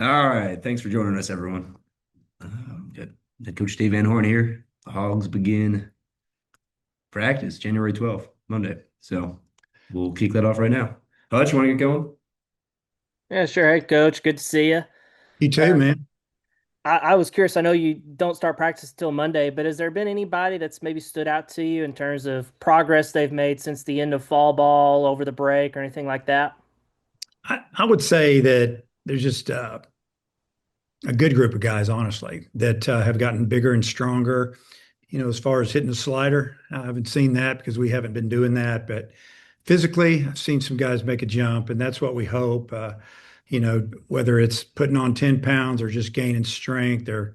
All right. Thanks for joining us, everyone. Got Head Coach Dave Van Horn here. The Hogs begin practice January 12th, Monday. So we'll kick that off right now. Hutch, you want to get going? Yeah, sure. Hey, coach. Good to see you. You too, Uh, man. I was curious. I know you don't start practice until Monday, but has there been anybody that's maybe stood out to you in terms of progress they've made since the end of fall ball over the break or anything like that? I would say that there's just a good group of guys, honestly, that have gotten bigger and stronger. As far as hitting the slider, I haven't seen that because we haven't been doing that. But physically, I've seen some guys make a jump, and that's what we hope. Whether it's putting on 10 pounds or just gaining strength or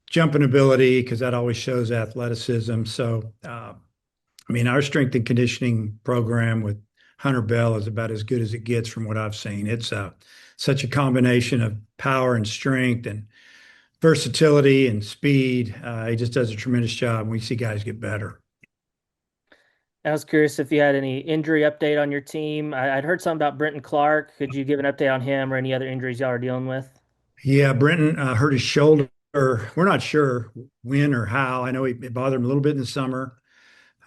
jumping ability, because that always shows athleticism. So, our strength and conditioning program with Hunter Bell is about as good as it gets from what I've seen. It's such a combination of power and strength and versatility and speed. He just does a tremendous job. We see guys get better. I was curious if you had any injury update on your team. I'd heard something about Brenton Clark. Could you give an update on him or any other injuries y'all are dealing with? Yeah, Brenton hurt his shoulder. We're not sure when or how. I know it bothered him a little bit in the summer.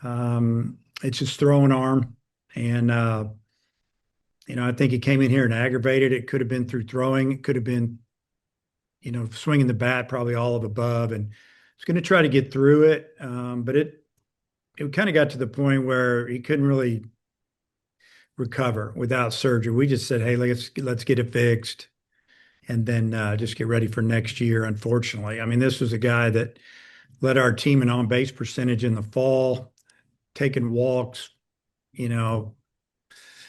It's his throwing arm. And, I think he came in here and aggravated it. Could have been through throwing. It could have been swinging the bat, probably all of above, and was going to try to get through it. But it kind of got to the point where he couldn't really recover without surgery. We just said, hey, let's get it fixed, and then just get ready for next year. Unfortunately, I mean, this was a guy that led our team in on base percentage in the fall, taking walks. You know,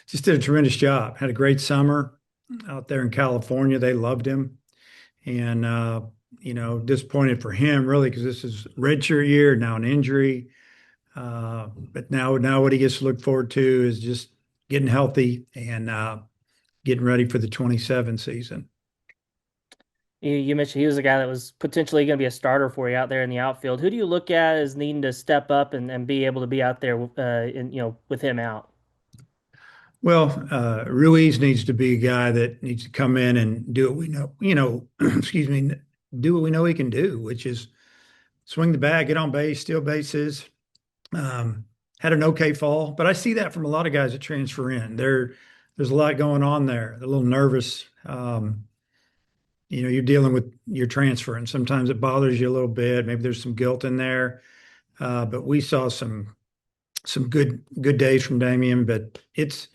just did a tremendous job. Had a great summer out there in California. They loved him. And disappointed for him really because this is redshirt year now, an injury. But now what he gets to look forward to is just getting healthy and getting ready for the 27 season. You mentioned he was a guy that was potentially going to be a starter for you out there in the outfield. Who do you look at as needing to step up and be able to be out there, with him out? Well, Ruiz needs to be a guy that needs to come in and do what we know, excuse me, do what we know he can do, which is swing the bat, get on base, steal bases. Um, Had an okay fall, but I see that from a lot of guys that transfer in. There's a lot going on there. They're a little nervous. You're dealing with your transfer, and sometimes it bothers you a little bit. Maybe there's some guilt in there. But we saw some good days from Damian, but it's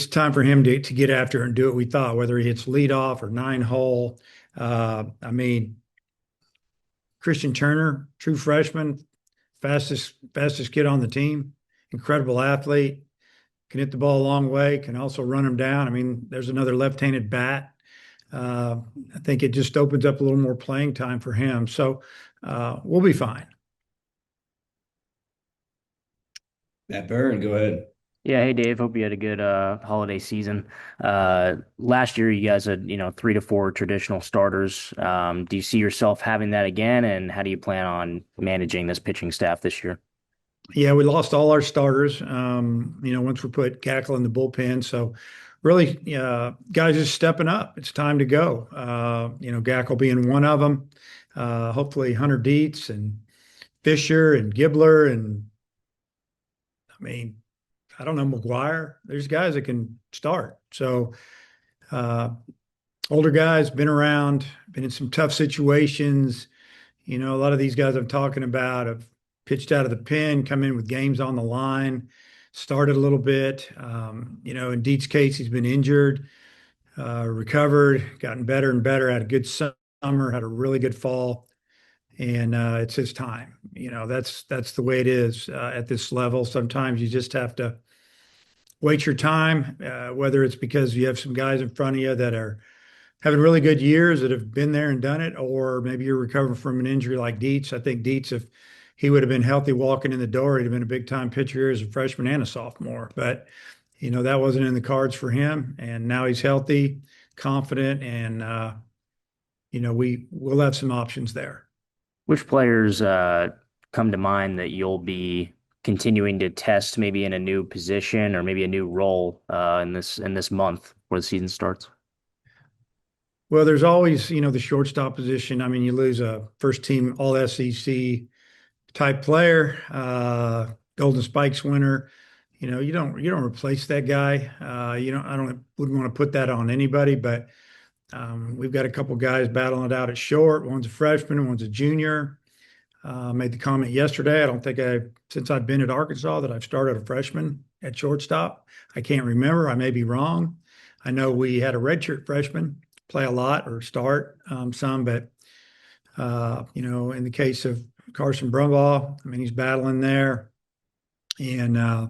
time for him to get after and do what we thought, whether he hits leadoff or nine hole. I mean, Christian Turner, true freshman, fastest kid on the team, incredible athlete, can hit the ball a long way, can also run him down. I mean, there's another left-handed bat. Uh, I think it just opens up a little more playing time for him. So we'll be fine. Matt Barron, go ahead. Yeah, hey Dave, hope you had a good holiday season. Last year you guys had, 3 to 4 traditional starters. Do you see yourself having that again, and how do you plan on managing this pitching staff this year? Yeah, we lost all our starters. Once we put Gackle in the bullpen, so really, guys are stepping up. It's time to go. Gackle being one of them. Hopefully, Hunter Dietz and Fisher and Gibbler and I mean, I don't know, McGuire. There's guys that can start. So uh, older guys, been around, been in some tough situations. A lot of these guys I'm talking about have pitched out of the pen, come in with games on the line, started a little bit. In Deet's case, he's been injured, recovered, gotten better and better, had a good summer, had a really good fall. And it's his time. That's the way it is at this level. Sometimes you just have to wait your time, whether it's because you have some guys in front of you that are having really good years that have been there and done it, or maybe you're recovering from an injury like Dietz. I think Dietz, if he would have been healthy walking in the door, he'd have been a big time pitcher as a freshman and a sophomore. But, that wasn't in the cards for him. And now he's healthy, confident, and, we'll have some options there. Which players come to mind that you'll be continuing to test maybe in a new position or maybe a new role in this month before the season starts? Well, there's always, the shortstop position. I mean, you lose a first team all SEC type player, Golden Spikes winner. You don't replace that guy. Wouldn't want to put that on anybody, but we've got a couple guys battling it out at short. One's a freshman, one's a junior. Made the comment yesterday. I don't think since I've been at Arkansas, that I've started a freshman at shortstop. I can't remember. I may be wrong. I know we had a redshirt freshman play a lot or start some, but in the case of Carson Brumbaugh, I mean, he's battling there. And I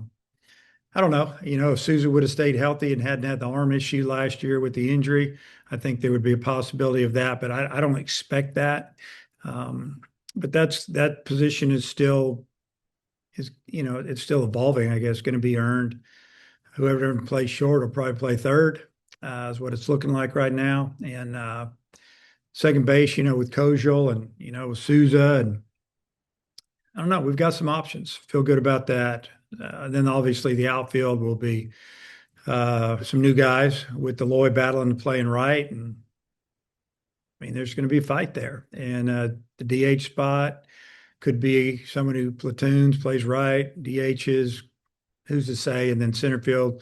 don't know, if Souza would have stayed healthy and hadn't had the arm issue last year with the injury, I think there would be a possibility of that, but I don't expect that. But that position it's still evolving, I guess, going to be earned. Whoever plays short will probably play third, is what it's looking like right now. And second base, with Kojal and, with Souza, and I don't know, we've got some options. Feel good about that. Then obviously the outfield will be some new guys with Deloy battling and playing right. And I mean, there's going to be a fight there. And the DH spot could be someone who platoons, plays right. DH is, who's to say? And then center field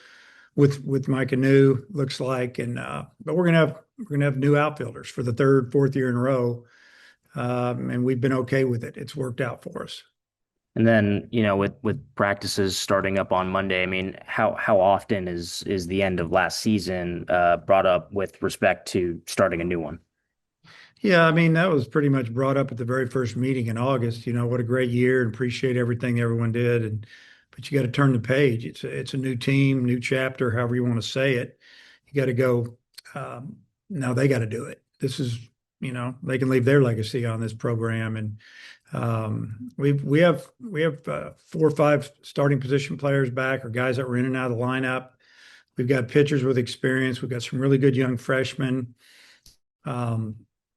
with Mike Anu looks like. And but we're gonna have new outfielders for the third, fourth year in a row. And we've been okay with it. It's worked out for us. And then, with practices starting up on Monday, I mean, how often is the end of last season brought up with respect to starting a new one? Yeah, I mean, that was pretty much brought up at the very first meeting in August. What a great year, and appreciate everything everyone did. But you got to turn the page. It's a new team, new chapter, however you want to say it. You got to go. Now they got to do it. This is, they can leave their legacy on this program. And we have 4 or 5 starting position players back, or guys that were in and out of the lineup. We've got pitchers with experience. We've got some really good young freshmen.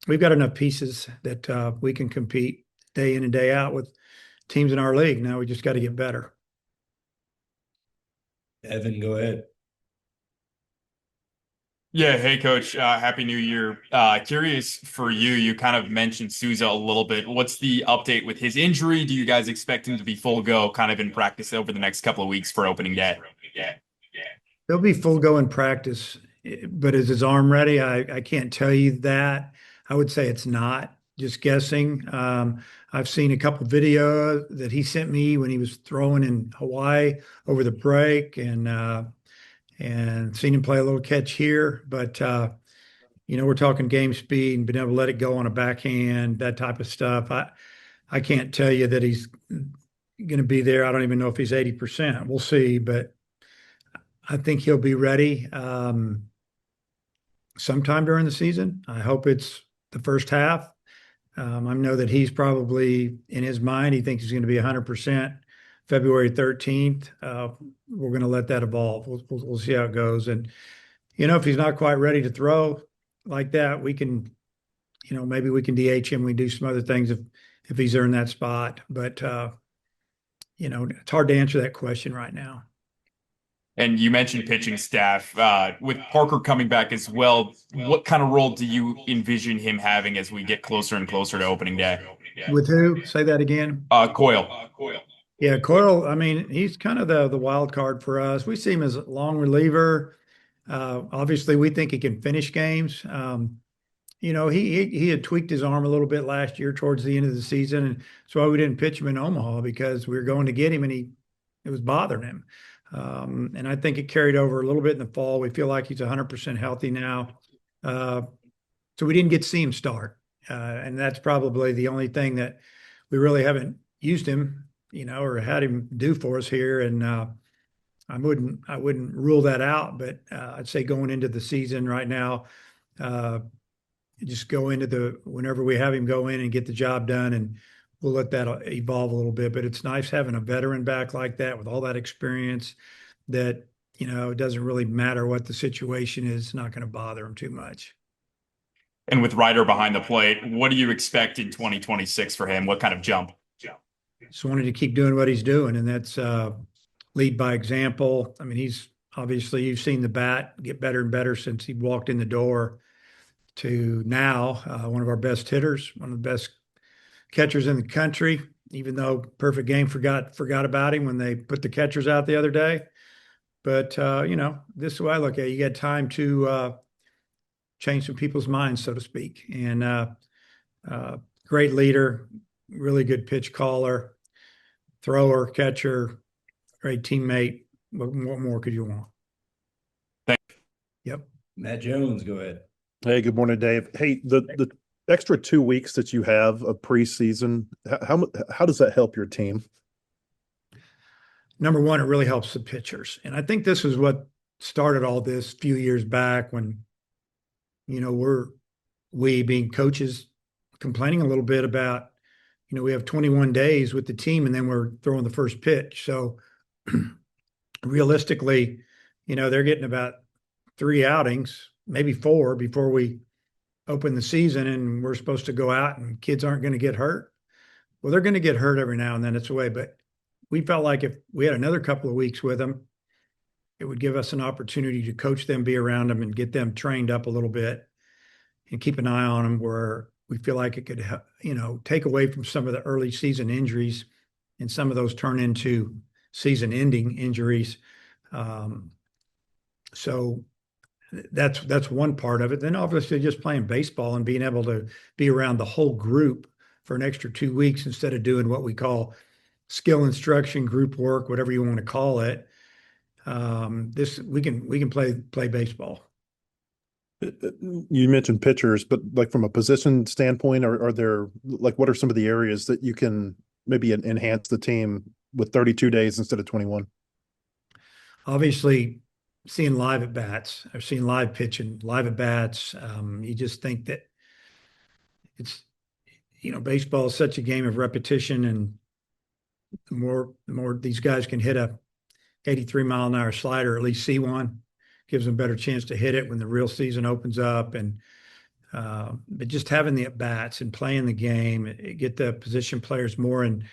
We've got enough pieces that we can compete day in and day out with teams in our league. Now we just got to get better. Evan, go ahead. Yeah, hey coach, happy new year. Curious for you, you kind of mentioned Souza a little bit. What's the update with his injury? Do you guys expect him to be full go kind of in practice over the next couple of weeks for opening day? He'll be full go in practice, but is his arm ready? I can't tell you that. I would say it's not. Just guessing. I've seen a couple videos that he sent me when he was throwing in Hawaii over the break, and seen him play a little catch here. But we're talking game speed and being able to let it go on a backhand, that type of stuff. I can't tell you that he's going to be there. I don't even know if he's 80%. We'll see, but I think he'll be ready sometime during the season. I hope it's the first half. I know that he's probably, in his mind, he thinks he's going to be 100% February 13th. We're going to let that evolve. We'll see how it goes. And, if he's not quite ready to throw like that, we can, maybe we can DH him. We do some other things if he's earned that spot. But, it's hard to answer that question right now. And you mentioned pitching staff. With Parker coming back as well, what kind of role do you envision him having as we get closer and closer to opening day? With who? Say that again. Coyle. Yeah, Coyle, I mean, he's kind of the wild card for us. We see him as a long reliever. Obviously, we think he can finish games. He had tweaked his arm a little bit last year towards the end of the season, and that's why we didn't pitch him in Omaha, because we were going to get him, and it was bothering him. And I think it carried over a little bit in the fall. We feel like he's 100% healthy now. So we didn't get to see him start. And that's probably the only thing that we really haven't used him, or had him do for us here. And I wouldn't rule that out, but I'd say going into the season right now, just go into whenever we have him go in and get the job done, and we'll let that evolve a little bit. But it's nice having a veteran back like that with all that experience, that, it doesn't really matter what the situation is. It's not going to bother him too much. And with Ryder behind the plate, what do you expect in 2026 for him? What kind of jump? Just wanted to keep doing what he's doing, and that's lead by example. I mean, he's obviously, you've seen the bat get better and better since he walked in the door. to now one of our best hitters, one of the best catchers in the country. Even though Perfect Game forgot about him when they put the catchers out the other day. But this is the way I look at it. You got time to change some people's minds, so to speak. And great leader, really good pitch caller, thrower, catcher, great teammate. What more could you want? Yep. Matt Jones, go ahead. Hey, good morning, Dave. Hey, the extra 2 weeks that you have of preseason, how does that help your team? Number one, it really helps the pitchers. And I think this is what started all this a few years back when, we being coaches complaining a little bit about, we have 21 days with the team and then we're throwing the first pitch. So realistically, they're getting about 3 outings, maybe 4 before we open the season, and we're supposed to go out and kids aren't going to get hurt. Well, they're going to get hurt every now and then. It's a way, but we felt like if we had another couple of weeks with them, it would give us an opportunity to coach them, be around them, and get them trained up a little bit and keep an eye on them where we feel like it could, take away from some of the early season injuries, and some of those turn into season ending injuries. So that's one part of it. Then obviously just playing baseball and being able to be around the whole group for an extra 2 weeks instead of doing what we call skill instruction, group work, whatever you want to call it. We can play baseball. You mentioned pitchers, but like from a position standpoint, are there like what are some of the areas that you can maybe enhance the team with 32 days instead of 21? Obviously, seeing live at bats or seeing live pitching, live at bats. You just think that it's, baseball is such a game of repetition, and the more these guys can hit a 83-mile-an-hour slider, at least see one, gives them a better chance to hit it when the real season opens up. And but just having the at bats and playing the game, get the position players more in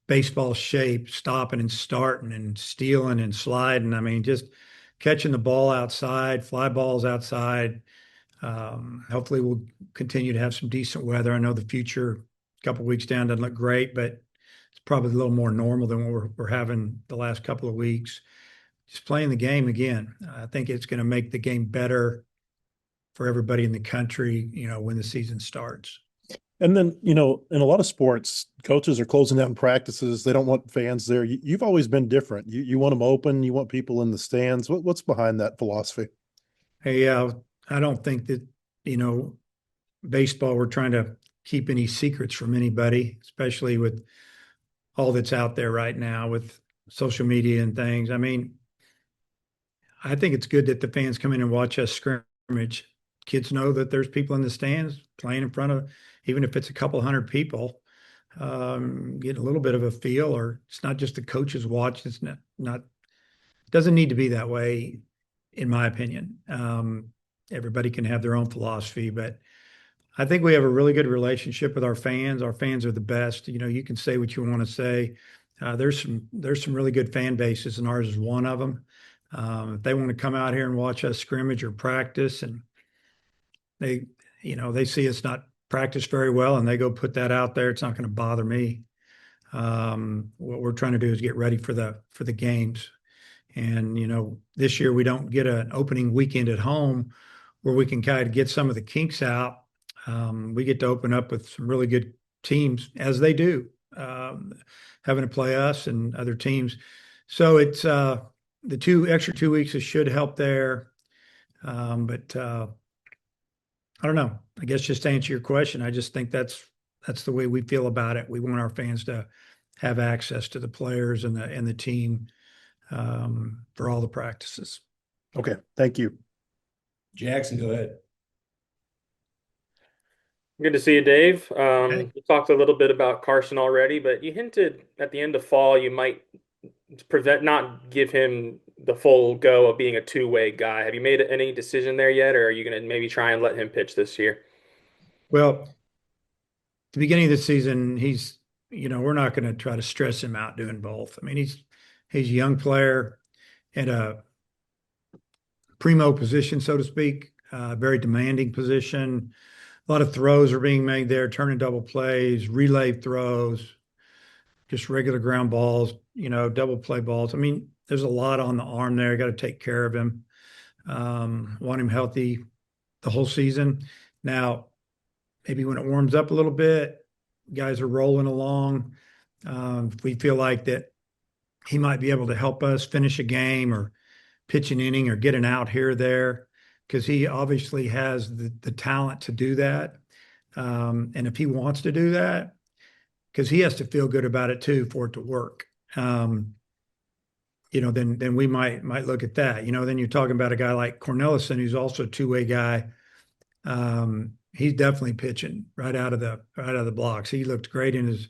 baseball shape, stopping and starting and stealing and sliding. I mean, just catching the ball outside, fly balls outside. Hopefully we'll continue to have some decent weather. I know the future, a couple of weeks down, doesn't look great, but it's probably a little more normal than what we're having the last couple of weeks. Just playing the game again. I think it's going to make the game better for everybody in the country, when the season starts. And then, in a lot of sports, coaches are closing down practices. They don't want fans there. You've always been different. You want them open. You want people in the stands. What's behind that philosophy? Hey, I don't think that, baseball, we're trying to keep any secrets from anybody, especially with all that's out there right now with social media and things. I mean, I think it's good that the fans come in and watch us scrimmage. Kids know that there's people in the stands playing in front of, even if it's a couple hundred people, get a little bit of a feel, or it's not just the coaches watch. It's not doesn't need to be that way, in my opinion. Everybody can have their own philosophy, but I think we have a really good relationship with our fans. Our fans are the best. You can say what you want to say. There's some really good fan bases, and ours is one of them. If they want to come out here and watch us scrimmage or practice, and they see us not practice very well, and they go put that out there, it's not going to bother me. What we're trying to do is get ready for the games. And, this year we don't get an opening weekend at home where we can kind of get some of the kinks out. We get to open up with some really good teams, as they do, having to play us and other teams. So it's the extra 2 weeks should help there. But I don't know. I guess just to answer your question, I just think that's the way we feel about it. We want our fans to have access to the players and the team for all the practices. Okay. Thank you. Jackson, go ahead. Good to see you, Dave. Hey. You talked a little bit about Carson already, but you hinted at the end of fall you might not give him the full go of being a two-way guy. Have you made any decision there yet, or are you going to maybe try and let him pitch this year? Well, at the beginning of the season, we're not going to try to stress him out doing both. I mean, he's a young player at a primo position, so to speak. very demanding position. A lot of throws are being made there, turning double plays, relay throws, just regular ground balls, double play balls. I mean, there's a lot on the arm there. Got to take care of him. Want him healthy the whole season. Now, maybe when it warms up a little bit, guys are rolling along. If we feel like that he might be able to help us finish a game or pitch an inning or get an out here or there, because he obviously has the talent to do that. And if he wants to do that, because he has to feel good about it too for it to work. Then we might look at that. Then you're talking about a guy like Cornelison, who's also a two-way guy. He's definitely pitching right out of the blocks. He looked great in his,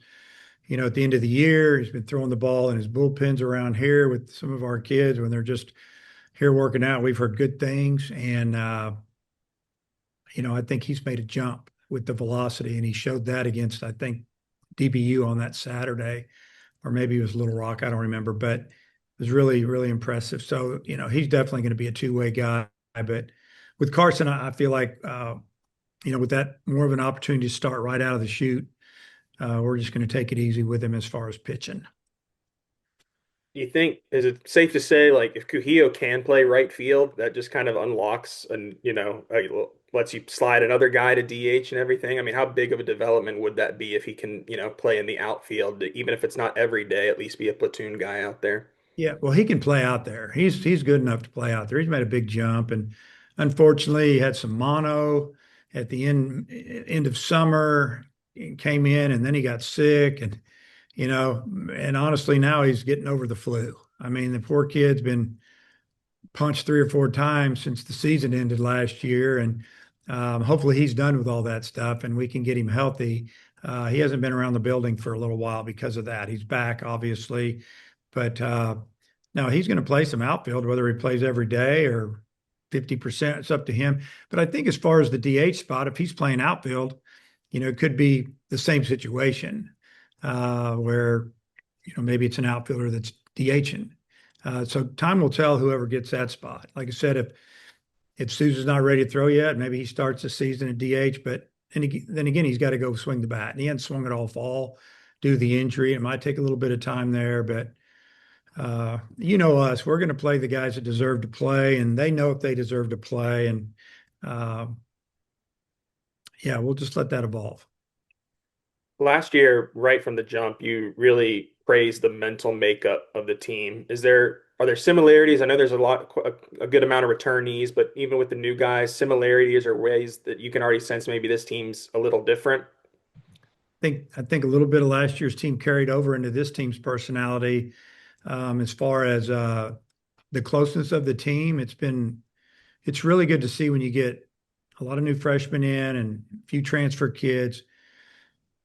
at the end of the year. He's been throwing the ball in his bullpens around here with some of our kids when they're just here working out. We've heard good things, and I think he's made a jump with the velocity, and he showed that against, I think, DBU on that Saturday, or maybe it was Little Rock. I don't remember, but it was really, really impressive. So, he's definitely going to be a two-way guy. But with Carson, I feel like, with that more of an opportunity to start right out of the chute, we're just going to take it easy with him as far as pitching. Do you think, is it safe to say, like, if Kuhio can play right field, that just kind of unlocks and, lets you slide another guy to DH and everything? I mean, how big of a development would that be if he can, play in the outfield, even if it's not every day, at least be a platoon guy out there? Yeah, well, he can play out there. He's good enough to play out there. He's made a big jump, and unfortunately, he had some mono at the end of summer. He came in, and then he got sick, and and honestly, now he's getting over the flu. I mean, the poor kid's been punched 3 or 4 times since the season ended last year, and hopefully he's done with all that stuff, and we can get him healthy. He hasn't been around the building for a little while because of that. He's back, obviously, but no, he's going to play some outfield, whether he plays every day or 50%. It's up to him. But I think as far as the DH spot, if he's playing outfield, it could be the same situation where maybe it's an outfielder that's DHing. So time will tell whoever gets that spot. Like I said, if Sousa's not ready to throw yet, maybe he starts the season at DH. But then again, he's got to go swing the bat. And he hadn't swung it all fall due to the injury. It might take a little bit of time there, but us, we're going to play the guys that deserve to play, and they know if they deserve to play. And yeah, we'll just let that evolve. Last year, right from the jump, you really praised the mental makeup of the team. Are there similarities? I know there's a good amount of returnees, but even with the new guys, similarities or ways that you can already sense maybe this team's a little different? I think a little bit of last year's team carried over into this team's personality. As far as the closeness of the team, it's really good to see when you get a lot of new freshmen in and a few transfer kids,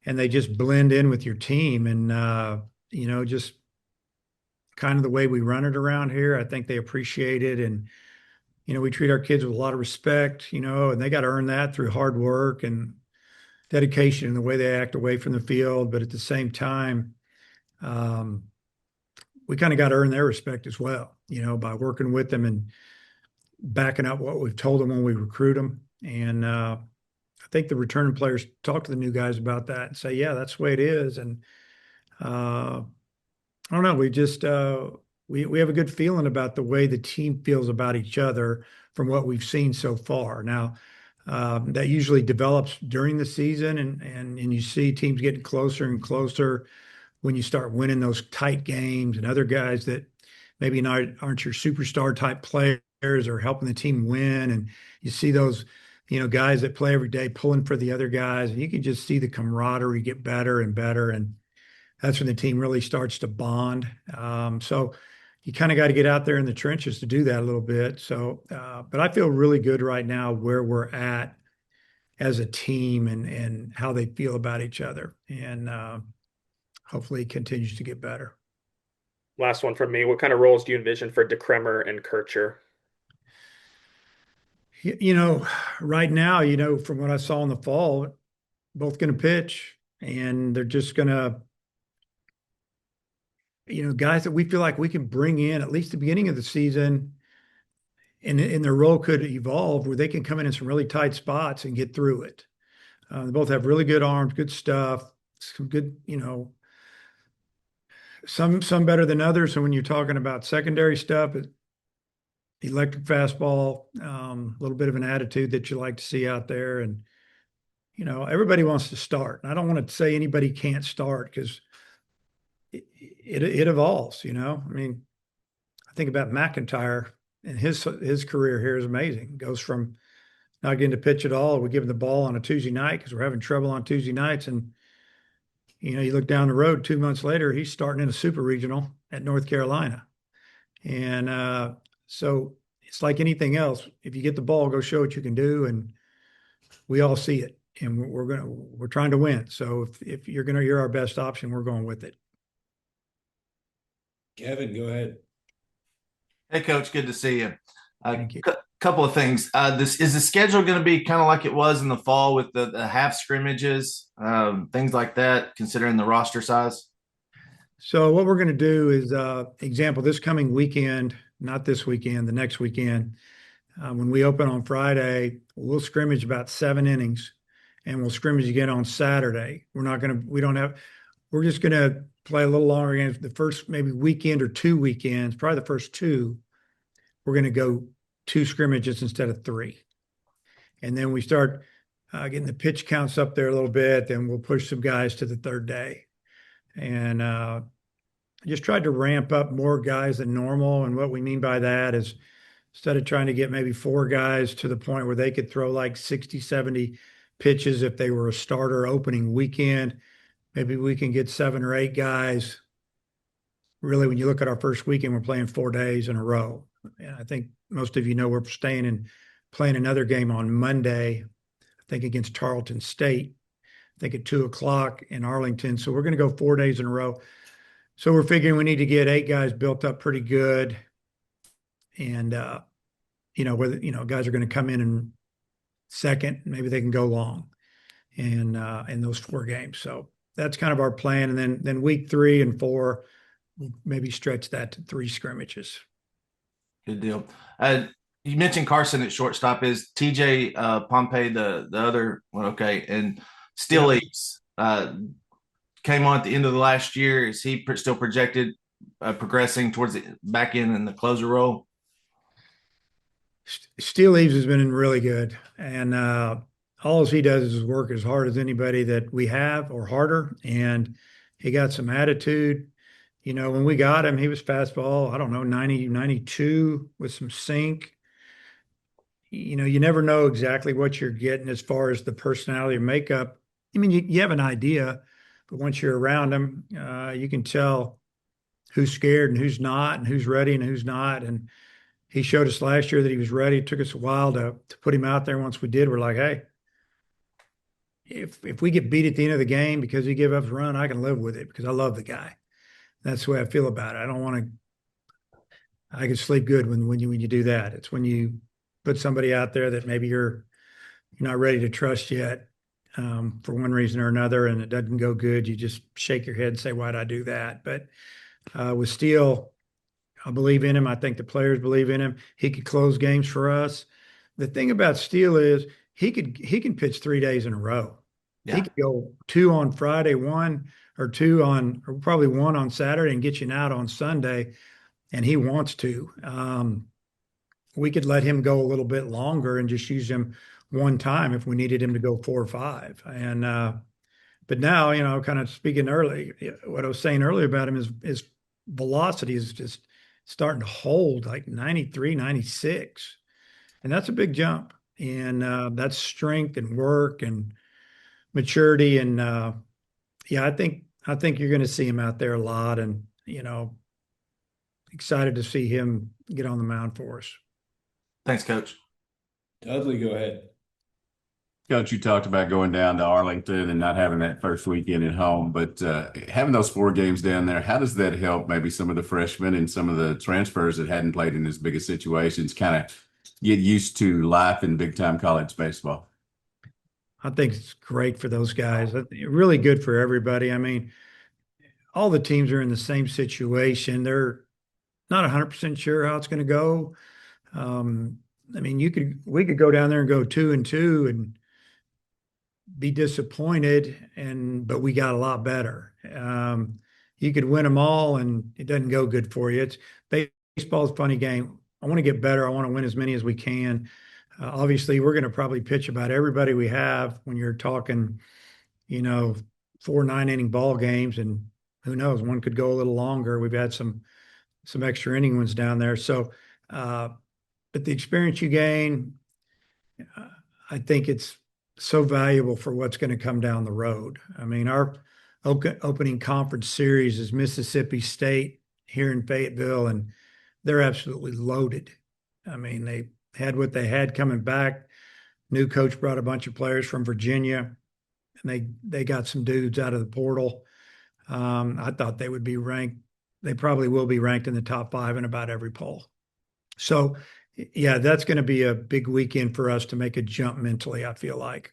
and they just blend in with your team. And just kind of the way we run it around here, I think they appreciate it. And we treat our kids with a lot of respect, and they got to earn that through hard work and dedication and the way they act away from the field. But at the same time, we kind of got to earn their respect as well, by working with them and backing up what we've told them when we recruit them. And I think the returning players talk to the new guys about that and say, yeah, that's the way it is. And I don't know, we just we have a good feeling about the way the team feels about each other from what we've seen so far. Now, that usually develops during the season, and you see teams getting closer and closer when you start winning those tight games, and other guys that maybe aren't your superstar type players are helping the team win. And you see those, guys that play every day pulling for the other guys, and you can just see the camaraderie get better and better. And that's when the team really starts to bond. So you kind of got to get out there in the trenches to do that a little bit. So, but I feel really good right now where we're at as a team and how they feel about each other. And hopefully it continues to get better. Last one from me. What kind of roles do you envision for DeCremmer and Kircher? Right now, from what I saw in the fall, both going to pitch, and they're just going to, guys that we feel like we can bring in at least the beginning of the season and their role could evolve where they can come in some really tight spots and get through it. They both have really good arms, good stuff, some good, some better than others. So when you're talking about secondary stuff, electric fastball, a little bit of an attitude that you like to see out there. And, everybody wants to start. And I don't want to say anybody can't start because it evolves, I mean, I think about McIntyre and his career here is amazing. Goes from not getting to pitch at all. We give him the ball on a Tuesday night because we're having trouble on Tuesday nights. And, you look down the road 2 months later, he's starting in a super regional at North Carolina. And so it's like anything else. If you get the ball, go show what you can do. And we all see it. And we're trying to win. So if you're our best option, we're going with it. Kevin, go ahead. Hey, Coach, good to see you. Thank you. Couple of things. This is the schedule going to be kind of like it was in the fall with the half scrimmages, things like that, considering the roster size? So what we're going to do is, example, this coming weekend, not this weekend, the next weekend, when we open on Friday, we'll scrimmage about 7 innings, and we'll scrimmage again on Saturday. We're just going to play a little longer games. The first maybe weekend or 2 weekends, probably the first 2, we're going to go 2 scrimmages instead of 3. And then we start getting the pitch counts up there a little bit. Then we'll push some guys to the 3rd day. And I just tried to ramp up more guys than normal. And what we mean by that is instead of trying to get maybe 4 guys to the point where they could throw like 60, 70 pitches if they were a starter opening weekend, maybe we can get 7 or 8 guys. Really, when you look at our first weekend, we're playing 4 days in a row. And I think most of we're staying and playing another game on Monday, I think against Tarleton State, I think at 2:00 in Arlington. So we're going to go 4 days in a row. So we're figuring we need to get 8 guys built up pretty good. And, whether, guys are going to come in second, maybe they can go long and in those 4 games. So that's kind of our plan. And then week 3 and 4, we'll maybe stretch that to 3 scrimmages. Good deal. You mentioned Carson at shortstop. Is TJ Pompey the other one? Okay. And Still Eats came on at the end of the last year. Is he still projected progressing towards the back end in the closer role? Steel Eaves has been really good. And all he does is work as hard as anybody that we have or harder. And he got some attitude. When we got him, he was fastball, I don't know, 90, 92 with some sink. You never know exactly what you're getting as far as the personality or makeup. I mean, you have an idea, but once you're around him, you can tell who's scared and who's not, and who's ready and who's not. And he showed us last year that he was ready. It took us a while to put him out there. Once we did, we're like, hey, if we get beat at the end of the game because he gave up a run, I can live with it because I love the guy. That's the way I feel about it. I can sleep good when you do that. It's when you put somebody out there that maybe you're not ready to trust yet, for one reason or another, and it doesn't go good. You just shake your head and say, why'd I do that? But with Steele, I believe in him. I think the players believe in him. He could close games for us. The thing about Steele is he can pitch 3 days in a row. Yeah. He could go 2 on Friday, 1 or 2 or probably 1 on Saturday and get you out on Sunday. And he wants to. We could let him go a little bit longer and just use him one time if we needed him to go 4 or 5. And but now, kind of speaking early, what I was saying earlier about him is velocity is just starting to hold like 93, 96. And that's a big jump. And that's strength and work and maturity. And I think you're going to see him out there a lot, and excited to see him get on the mound for us. Thanks, Coach. Dudley, go ahead. Coach, you talked about going down to Arlington and not having that first weekend at home, but having those 4 games down there, how does that help maybe some of the freshmen and some of the transfers that hadn't played in as big of situations kind of get used to life in big-time college baseball? I think it's great for those guys. Really good for everybody. I mean, all the teams are in the same situation. They're not 100% sure how it's going to go. I mean, we could go down there and go 2-2 and be disappointed, but we got a lot better. You could win them all, and it doesn't go good for you. Baseball's a funny game. I want to get better. I want to win as many as we can. Obviously, we're going to probably pitch about everybody we have when you're talking, 4 9-inning ball games, and who knows, one could go a little longer. We've had some extra inning ones down there. So, but the experience you gain, I think it's so valuable for what's going to come down the road. I mean, our opening conference series is Mississippi State here in Fayetteville, and they're absolutely loaded. I mean, they had what they had coming back. New coach brought a bunch of players from Virginia, and they got some dudes out of the portal. I thought they would be ranked. They probably will be ranked in the top 5 in about every poll. So, yeah, that's going to be a big weekend for us to make a jump mentally, I feel like.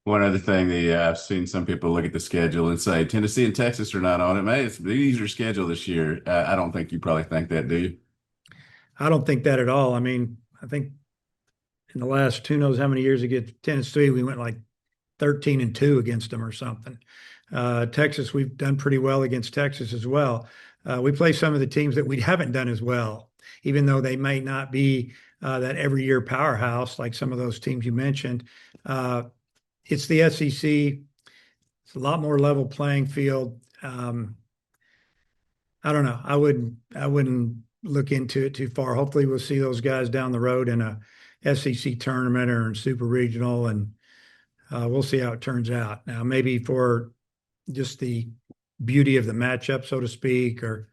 One other thing I've seen some people look at the schedule and say Tennessee and Texas are not on it. Man, it's an easier schedule this year. I don't think you probably think that, do you? I don't think that at all. I mean, I think in the last who knows how many years against Tennessee, we went like 13-2 against them or something. Texas, we've done pretty well against Texas as well. We play some of the teams that we haven't done as well, even though they might not be that every year powerhouse like some of those teams you mentioned. It's the SEC. It's a lot more level playing field. I don't know. I wouldn't look into it too far. Hopefully we'll see those guys down the road in a SEC tournament or in super regional, and we'll see how it turns out. Now, maybe for just the beauty of the matchup, so to speak, or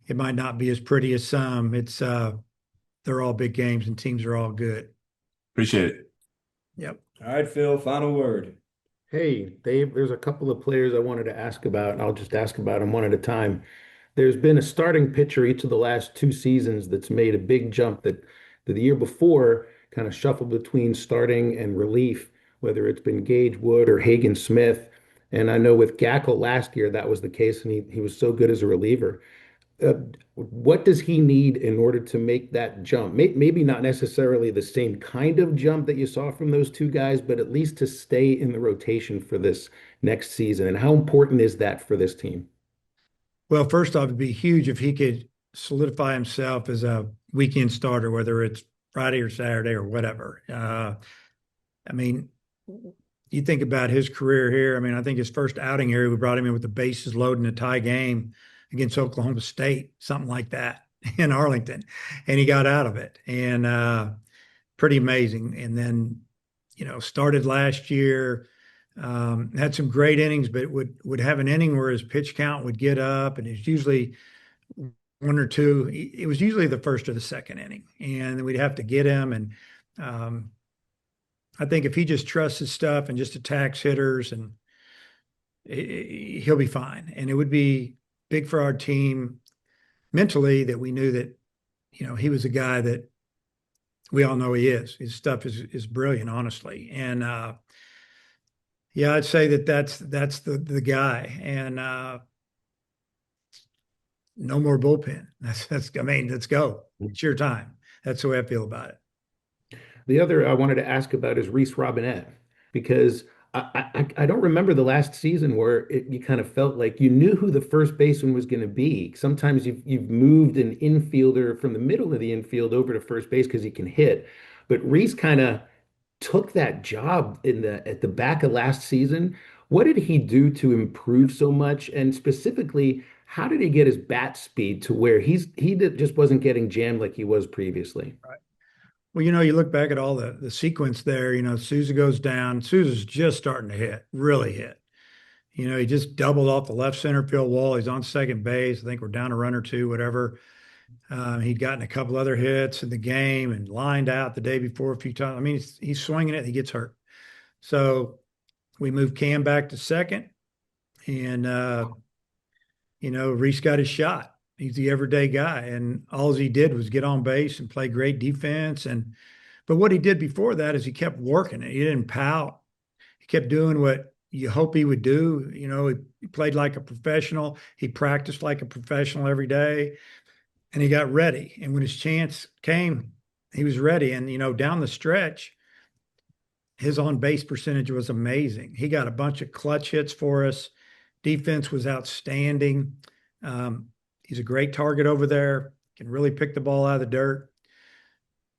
it might not be as pretty as some. It's they're all big games and teams are all good. Appreciate it. Yep. All right, Phil, final word. Hey, Dave, there's a couple of players I wanted to ask about, and I'll just ask about them one at a time. There's been a starting pitcher each of the last 2 seasons that's made a big jump that the year before kind of shuffled between starting and relief, whether it's been Gage Wood or Hagen Smith. And I know with Gackle last year, that was the case, and he was so good as a reliever. Uh, what does he need in order to make that jump? Maybe not necessarily the same kind of jump that you saw from those 2 guys, but at least to stay in the rotation for this next season. And how important is that for this team? Well, first off, it'd be huge if he could solidify himself as a weekend starter, whether it's Friday or Saturday or whatever. I mean, you think about his career here. I mean, I think his first outing here, we brought him in with the bases loaded in a tie game against Oklahoma State, something like that in Arlington, and he got out of it, and pretty amazing. And then, started last year, had some great innings, but would have an inning where his pitch count would get up, and it's usually 1 or 2. It was usually the first or the second inning, and we'd have to get him. And I think if he just trusts his stuff and just attacks hitters, and he'll be fine. And it would be big for our team mentally that we knew that, he was a guy that we all know he is. His stuff is brilliant, honestly. And yeah, I'd say that's the guy. And no more bullpen. I mean, let's go. It's your time. That's the way I feel about it. The other I wanted to ask about is Reese Robinette, because I don't remember the last season where you kind of felt like you knew who the first baseman was going to be. Sometimes you've moved an infielder from the middle of the infield over to first base because he can hit, but Reese kind of took that job at the back of last season. What did he do to improve so much? And specifically, how did he get his bat speed to where just wasn't getting jammed like he was previously? Right. Well, you look back at all the sequence there, Souza goes down. Souza's just starting to really hit. He just doubled off the left center field wall. He's on second base. I think we're down a run or two, whatever. He'd gotten a couple other hits in the game and lined out the day before a few times. I mean, he's swinging it. He gets hurt. So we moved Cam back to second, and, Reese got his shot. He's the everyday guy, and all he did was get on base and play great defense. But what he did before that is he kept working it. He didn't pout. He kept doing what you hope he would do. He played like a professional. He practiced like a professional every day, and he got ready. And when his chance came, he was ready. And, down the stretch, his on-base percentage was amazing. He got a bunch of clutch hits for us. Defense was outstanding. He's a great target over there, can really pick the ball out of the dirt.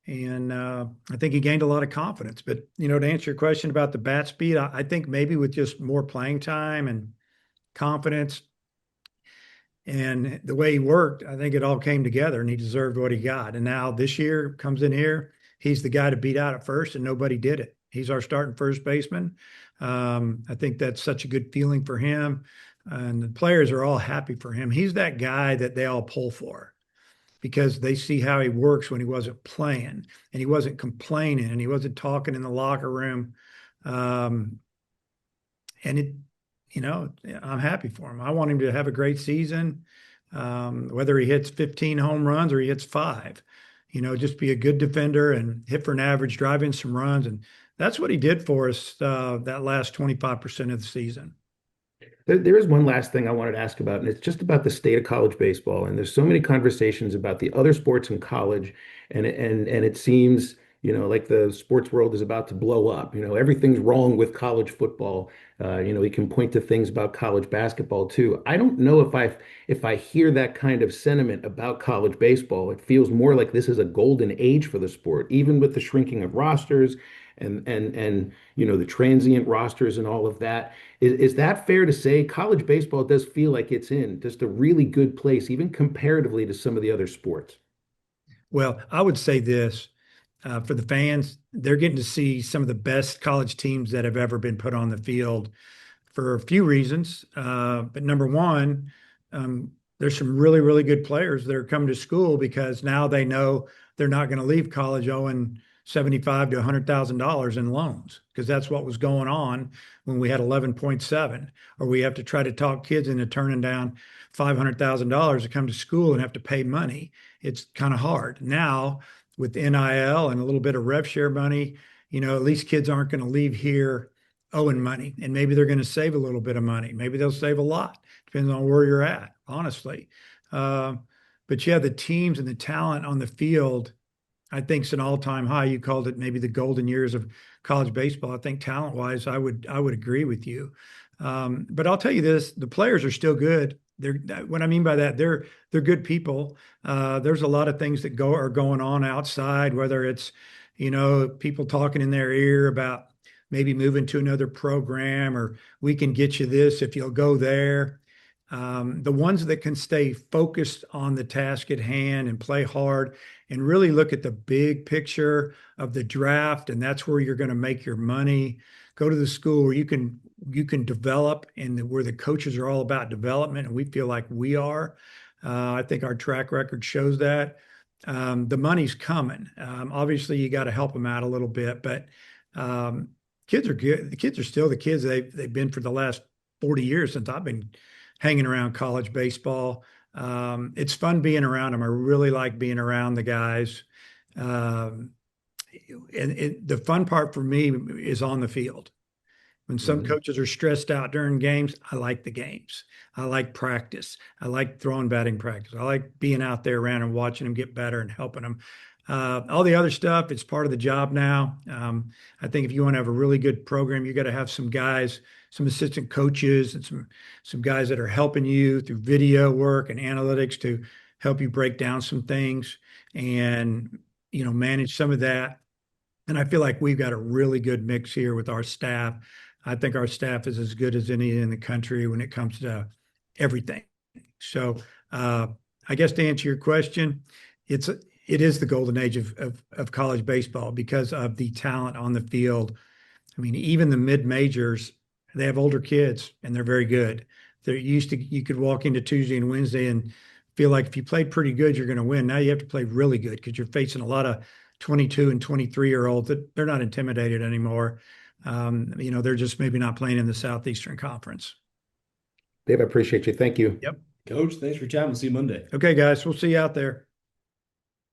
And I think he gained a lot of confidence. But, to answer your question about the bat speed, I think maybe with just more playing time and confidence and the way he worked, I think it all came together and he deserved what he got. And now this year comes in here, he's the guy to beat out at first, and nobody did it. He's our starting first baseman. I think that's such a good feeling for him. And the players are all happy for him. He's that guy that they all pull for because they see how he works when he wasn't playing and he wasn't complaining and he wasn't talking in the locker room. And I'm happy for him. I want him to have a great season, whether he hits 15 home runs or he hits 5. Just be a good defender and hit for an average, drive in some runs. And that's what he did for us that last 25% of the season. There is one last thing I wanted to ask about, and it's just about the state of college baseball. And there's so many conversations about the other sports in college, and it seems, like the sports world is about to blow up. Everything's wrong with college football. We can point to things about college basketball too. I don't know if I hear that kind of sentiment about college baseball. It feels more like this is a golden age for the sport, even with the shrinking of rosters and the transient rosters and all of that. Is that fair to say? College baseball does feel like it's in just a really good place, even comparatively to some of the other sports. Well, I would say this. For the fans, they're getting to see some of the best college teams that have ever been put on the field for a few reasons. But number one, there's some really, really good players that are coming to school because now they know they're not going to leave college owing $75,000 to $100,000 in loans, because that's what was going on when we had 11.7, or we have to try to talk kids into turning down $500,000 to come to school and have to pay money. It's kind of hard. Now, with NIL and a little bit of rev share money, at least kids aren't going to leave here owing money, and maybe they're going to save a little bit of money. Maybe they'll save a lot. Depends on where you're at, honestly. But yeah, the teams and the talent on the field, I think it's an all-time high. You called it maybe the golden years of college baseball. I think talent-wise, I would agree with you. But I'll tell you this: the players are still good. What I mean by that, they're good people. There's a lot of things that are going on outside, whether it's people talking in their ear about maybe moving to another program, or we can get you this if you'll go there. The ones that can stay focused on the task at hand and play hard and really look at the big picture of the draft, and that's where you're going to make your money. Go to the school where you can develop, and where the coaches are all about development, and we feel like we are. I think our track record shows that. The money's coming. Obviously, you got to help them out a little bit, but kids are good. The kids are still the kids they've been for the last 40 years since I've been hanging around college baseball. It's fun being around them. I really like being around the guys. And the fun part for me is on the field. When some coaches are stressed out during games, I like the games. I like practice. I like throwing batting practice. I like being out there around and watching them get better and helping them. All the other stuff, it's part of the job now. I think if you want to have a really good program, you got to have some guys, some assistant coaches, and some guys that are helping you through video work and analytics to help you break down some things and manage some of that. And I feel like we've got a really good mix here with our staff. I think our staff is as good as any in the country when it comes to everything. So I guess to answer your question, it is the golden age of college baseball because of the talent on the field. I mean, even the mid-majors, they have older kids and they're very good. You could walk into Tuesday and Wednesday and feel like if you played pretty good, you're going to win. Now you have to play really good because you're facing a lot of 22 and 23-year-olds that they're not intimidated anymore. They're just maybe not playing in the Southeastern Conference. Dave, I appreciate you. Thank you. Yep. Coach, thanks for your time. We'll see you Monday. Okay, guys, we'll see you out there.